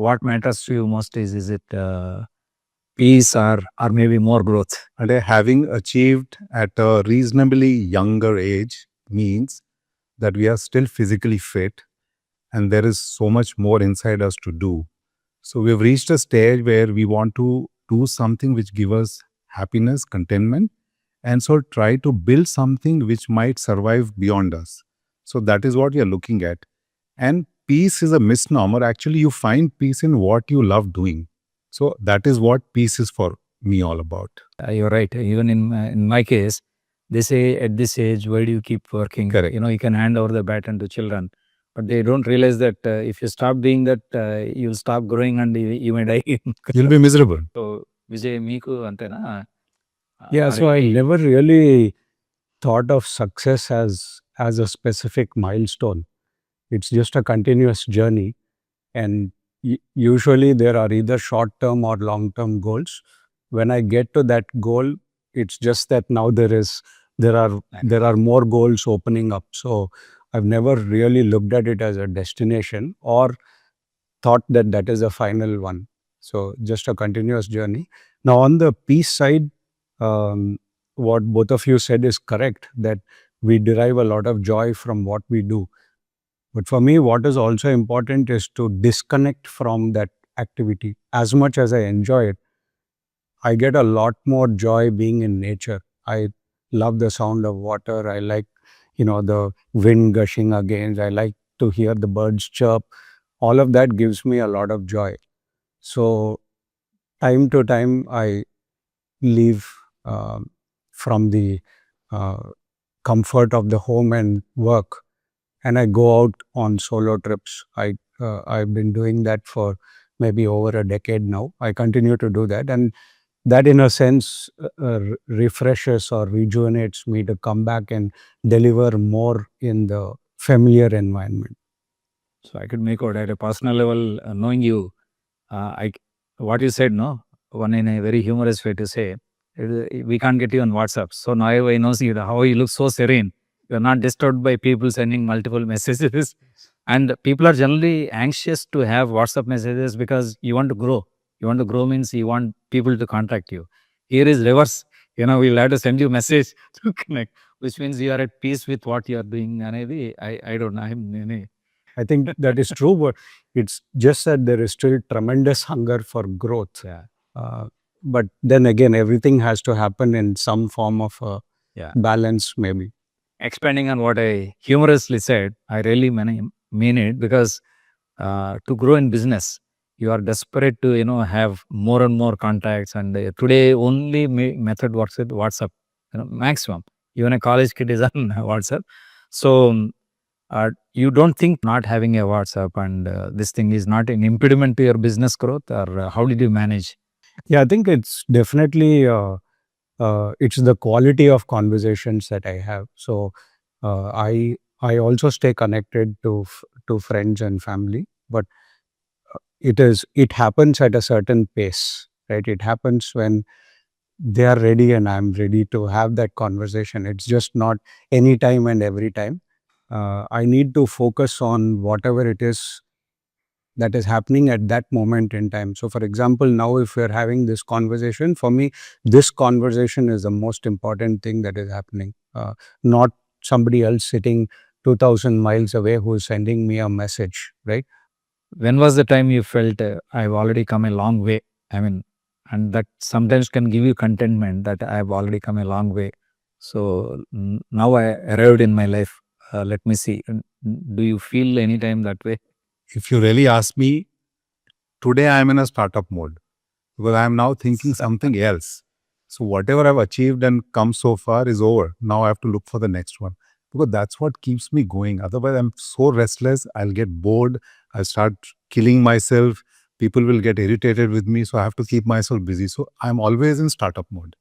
what matters to you most? Is it peace or maybe more growth? And having achieved at a reasonably younger age means that we are still physically fit and there is so much more inside us to do. So we've reached a stage where we want to do something which gives us happiness, contentment, and so try to build something which might survive beyond us. So that is what we are looking at. And peace is a misnomer. Actually, you find peace in what you love doing. So that is what peace is for me all about. You're right. Even in my case, they say at this age, why do you keep working? Correct. You can hand over the baton to children. But they don't realize that if you stop doing that, you'll stop growing and you may die. You'll be miserable. So, Vijay, meeku antena? Yeah, so I never really thought of success as a specific milestone. It's just a continuous journey, and usually there are either short-term or long-term goals. When I get to that goal, it's just that now there are more goals opening up. So I've never really looked at it as a destination or thought that that is a final one. So just a continuous journey. Now on the peace side, what both of you said is correct, that we derive a lot of joy from what we do. But for me, what is also important is to disconnect from that activity. As much as I enjoy it, I get a lot more joy being in nature. I love the sound of water. I like, the wind gushing against. I like to hear the birds chirp. All of that gives me a lot of joy. So time to time, I leave from the comfort of the home and work, and I go out on solo trips. I've been doing that for maybe over a decade now. I continue to do that, and that in a sense refreshes or rejuvenates me to come back and deliver more in the familiar environment. So I could make out at a personal level, knowing you, what you said, no, one in a very humorous way to say, we can't get you on WhatsApp. So now I know you, how you look so serene. You're not disturbed by people sending multiple messages. And people are generally anxious to have WhatsApp messages because you want to grow. You want to grow means you want people to contact you. Here is reverse. We'll have to send you a message to connect, which means you are at peace with what you are doing. And I don't know. I think that is true, but it's just that there is still tremendous hunger for growth. Yeah. But then again, everything has to happen in some form of balance, maybe. Expanding on what I humorously said, I really mean it, because to grow in business, you are desperate to have more and more contacts, and today only method works with WhatsApp, maximum. Even a college kid is on WhatsApp. So you don't think not having a WhatsApp and this thing is not an impediment to your business growth, or how did you manage? Yeah, I think it's definitely it's the quality of conversations that I have. So I also stay connected to friends and family, but it happens at a certain pace, right? It happens when they are ready and I'm ready to have that conversation. It's just not any time and every time. I need to focus on whatever it is that is happening at that moment in time. So for example, now if we're having this conversation, for me, this conversation is the most important thing that is happening, not somebody else sitting 2,000 miles away who is sending me a message, right? When was the time you felt I've already come a long way? And that sometimes can give you contentment that I've already come a long way. So now I arrived in my life. Let me see. Do you feel any time that way? If you really ask me, today I am in a startup mode because I am now thinking something else. So whatever I've achieved and come so far is over. Now I have to look for the next one, because that's what keeps me going. Otherwise, I'm so restless. I'll get bored. I'll start killing myself. People will get irritated with me. So I have to keep myself busy. So I'm always in startup mode.